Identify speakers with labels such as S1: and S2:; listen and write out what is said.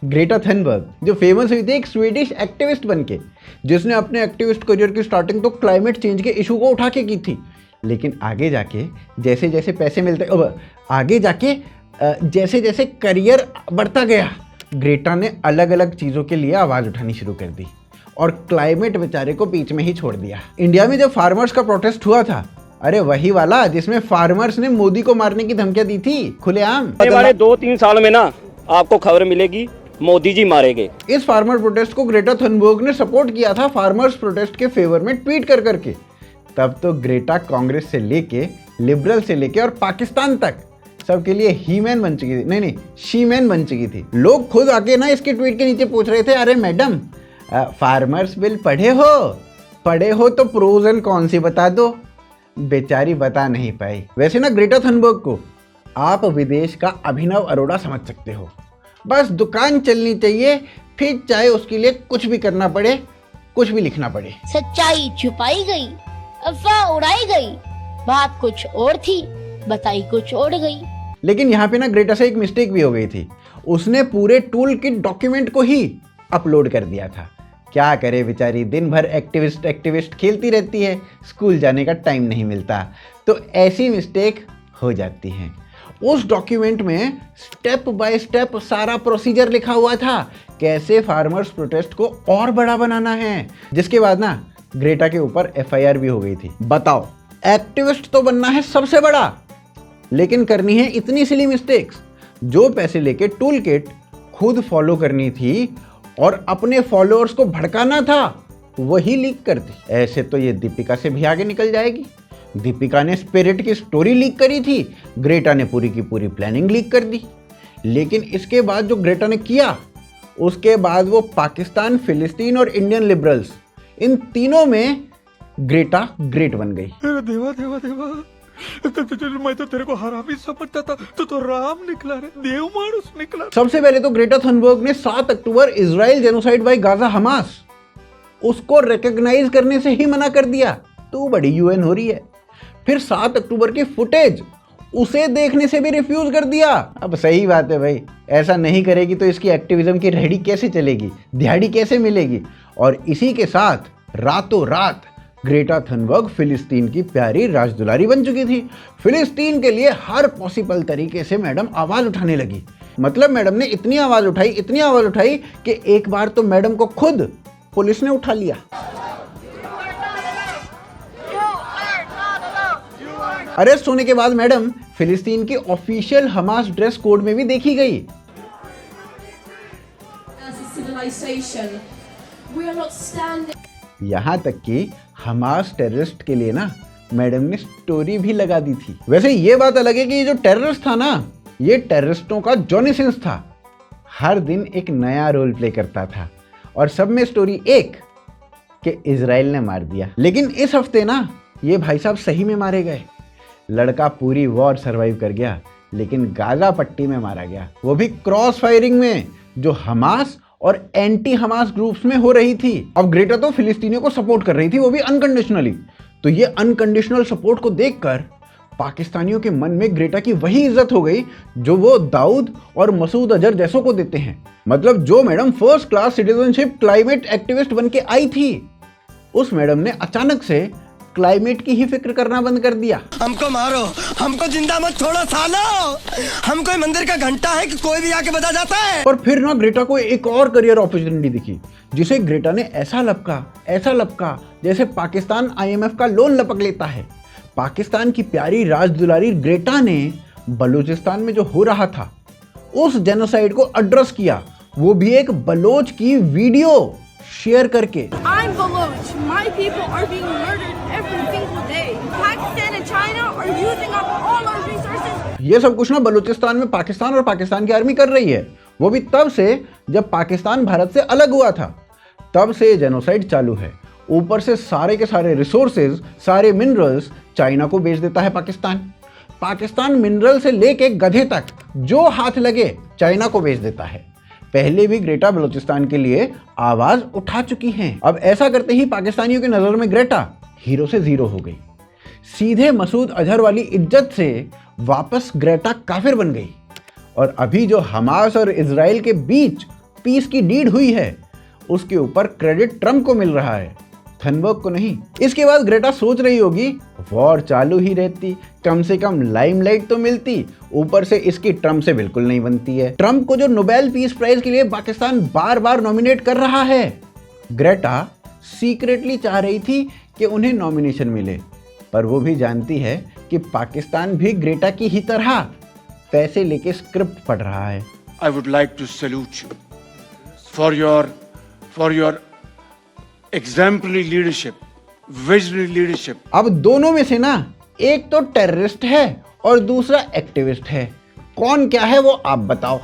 S1: Greta Thunberg, जो famous हुई थी एक स्वीडिश एक्टिविस्ट बनके, जिसने अपने एक्टिविस्ट करियर की स्टार्टिंग तो क्लाइमेट चेंज के इशू को उठा के की थी। लेकिन आगे जाके जैसे जैसे पैसे मिलते, जैसे जैसे करियर बढ़ता गया, ग्रेटा ने अलग अलग चीज़ों के लिए आवाज़ उठानी शुरू कर दी और क्लाइमेट बेचारे को बीच में ही छोड़ दिया। इंडिया में जब फार्मर्स का प्रोटेस्ट हुआ था, अरे वही वाला जिसमें फार्मर्स ने मोदी को मारने की धमकियां दी थी खुलेआम।
S2: आने वाले 2-3 साल में ना आपको खबर मिलेगी मोदी जी मारे गए।
S1: इस फार्मर प्रोटेस्ट को ग्रेटा थनबर्ग ने सपोर्ट किया था फार्मर्स प्रोटेस्ट के फेवर में ट्वीट कर करके। तब तो ग्रेटा कांग्रेस से लेके, लिबरल से लेके और पाकिस्तान तक सबके लिए ही मैन बन चुकी थी, नहीं शी मैन बन चुकी थी। लोग खुद आके ना इसके ट्वीट के नीचे पूछ रहे थे, अरे मैडम फार्मर्स बिल पढ़े हो तो प्रोज एंड कॉन्स ही बता दो। बेचारी बता नहीं पाई। वैसे ना ग्रेटा थनबर्ग को आप विदेश का अभिनव अरोड़ा समझ सकते हो। बस दुकान चलनी चाहिए, फिर चाहे उसके लिए कुछ भी करना पड़े, कुछ भी लिखना पड़े।
S3: सच्चाई छुपाई गई, अफवाह उड़ाई गई, बात कुछ और थी, बताई कुछ और गई।
S1: लेकिन यहाँ पे ना ग्रेटा से एक मिस्टेक भी हो गई थी। उसने पूरे टूल किट डॉक्यूमेंट को ही अपलोड कर दिया था। क्या करे बेचारी, दिन भर एक्टिविस्ट खेलती रहती है, स्कूल जाने का टाइम नहीं मिलता, तो ऐसी मिस्टेक हो जाती है। उस डॉक्यूमेंट में स्टेप बाय स्टेप सारा प्रोसीजर लिखा हुआ था, कैसे फार्मर्स प्रोटेस्ट को और बड़ा बनाना है। जिसके बाद ना ग्रेटा के ऊपर FIR भी हो गई थी। बताओ, एक्टिविस्ट तो बनना है सबसे बड़ा, लेकिन करनी है इतनी सिली मिस्टेक्स। जो पैसे लेके टूल किट खुद फॉलो करनी थी और अपने फॉलोअर्स को भड़काना था, वही लीक कर दी। ऐसे तो ये दीपिका से भी आगे निकल जाएगी। दीपिका ने स्पिरिट की स्टोरी लीक करी थी, ग्रेटा ने पूरी की पूरी प्लानिंग लीक कर दी। लेकिन इसके बाद जो ग्रेटा ने किया, उसके बाद वो पाकिस्तान, फिलिस्तीन और इंडियन लिबरल्स, इन तीनों में ग्रेटा ग्रेट बन गई।
S4: देवा देवा देवा, मैं तो तेरे को हरामी समझता था, तो राम निकला रे, देव मानुस निकला।
S1: सबसे पहले तो ग्रेटा थनबर्ग ने 7 October Israel genocide by Gaza Hamas, उसको रिकॉग्नाइज करने से ही मना कर दिया। तो बड़ी UN हो रही है। फिर 7 अक्टूबर की फुटेज, उसे देखने से भी रिफ्यूज कर दिया। अब सही बात है भाई, ऐसा नहीं करेगी तो इसकी एक्टिविज्म की रेहड़ी कैसे चलेगी, दिहाड़ी कैसे मिलेगी। और इसी के साथ रातों रात ग्रेटा थनबर्ग फिलिस्तीन की प्यारी राजदुलारी बन चुकी थी। फिलिस्तीन के लिए हर पॉसिबल तरीके से मैडम आवाज उठाने लगी। मतलब मैडम ने इतनी आवाज उठाई कि एक बार तो मैडम को खुद पुलिस ने उठा लिया। अरेस्ट होने के बाद मैडम फिलिस्तीन की ऑफिशियल हमास ड्रेस कोड में भी देखी गई। यहाँ तक कि हमास टेररिस्ट के लिए ना मैडम ने स्टोरी भी लगा दी थी। वैसे ये बात अलग है कि ये जो टेररिस्ट था ना, ये टेररिस्टों का जॉनी सिंस था। हर दिन एक नया रोल प्ले करता था और सब में स्टोरी एक कि इजराइल ने मार दिया। लेकिन इस हफ्ते ना ये भाई साहब सही में मारे गए। लड़का पूरी वॉर सरवाइव कर गया, लेकिन गाजा पट्टी में मारा गया, वो भी क्रॉस फायरिंग में, जो हमास और एंटी हमास ग्रुप्स में हो रही थी। अब ग्रेटा तो फिलिस्तीनियों को सपोर्ट कर रही थी, वो भी अनकंडीशनली। तो ये अनकंडीशनल सपोर्ट को देखकर पाकिस्तानियों के मन में ग्रेटा की वही इज्जत हो गई जो वो दाऊद और मसूद अजहर जैसों को देते हैं। मतलब जो madam first class citizenship climate activist बन के आई थी, उस मैडम ने अचानक से क्लाइमेट की ही फिक्र करना बंद कर दिया।
S5: हमको मारो, हमको जिंदा मत छोड़ो सालो, हम कोई मंदिर का घंटा है कि कोई भी आके बजा जाता है।
S1: और फिर ना ग्रेटा को एक और करियर अपॉर्चुनिटी दिखी, जिसे ग्रेटा ने ऐसा लपका जैसे पाकिस्तान IMF का लोन लपक लेता है। पाकिस्तान की प्यारी राजदुलारी ग्रेटा ने बलूचिस्तान में जो हो रहा था, उस जेनोसाइड को एड्रेस किया, वो भी एक बलोच की वीडियो शेयर करके।
S6: I'm Baloch. My people are being murdered every single day. Pakistan and China are using up all our resources.
S1: ये सब कुछ ना बलूचिस्तान में पाकिस्तान और पाकिस्तान की आर्मी कर रही है। वो भी तब से जब पाकिस्तान भारत से अलग हुआ था, तब से जेनोसाइड चालू है। ऊपर से सारे के सारे रिसोर्सेज, सारे मिनरल्स चाइना को बेच देता है पाकिस्तान। पाकिस्तान मिनरल से लेके गधे तक जो हाथ लगे चाइना को बेच देता है। पहले भी ग्रेटा बलूचिस्तान के लिए आवाज उठा चुकी हैं। अब ऐसा करते ही पाकिस्तानियों की नजर में ग्रेटा हीरो से जीरो हो गई। सीधे मसूद अजहर वाली इज्जत से वापस ग्रेटा काफिर बन गई। और अभी जो हमास और इजराइल के बीच पीस की डीड हुई है उसके ऊपर क्रेडिट ट्रम्प को मिल रहा है, थनबर्ग को नहीं। इसके बाद ग्रेटा सोच रही होगी वॉर चालू ही रहती, कम से कम लाइमलाइट तो मिलती, ऊपर से इसकी ट्रम्प से बिल्कुल नहीं बनती है। ट्रम्प को जो नोबेल पीस प्राइज के लिए पाकिस्तान बार बार नॉमिनेट कर रहा है, ग्रेटा सीक्रेटली चाह रही थी कि उन्हें नॉमिनेशन मिले, पर वो भी जानती है कि पाकिस्तान भी ग्रेटा की ही तरह पैसे लेके स्क्रिप्ट पढ़ रहा है।
S4: I would like to salute you for your exemplary leadership, visionary leadership.
S1: अब दोनों में से ना एक तो टेररिस्ट है और दूसरा एक्टिविस्ट है, कौन क्या है वो आप बताओ।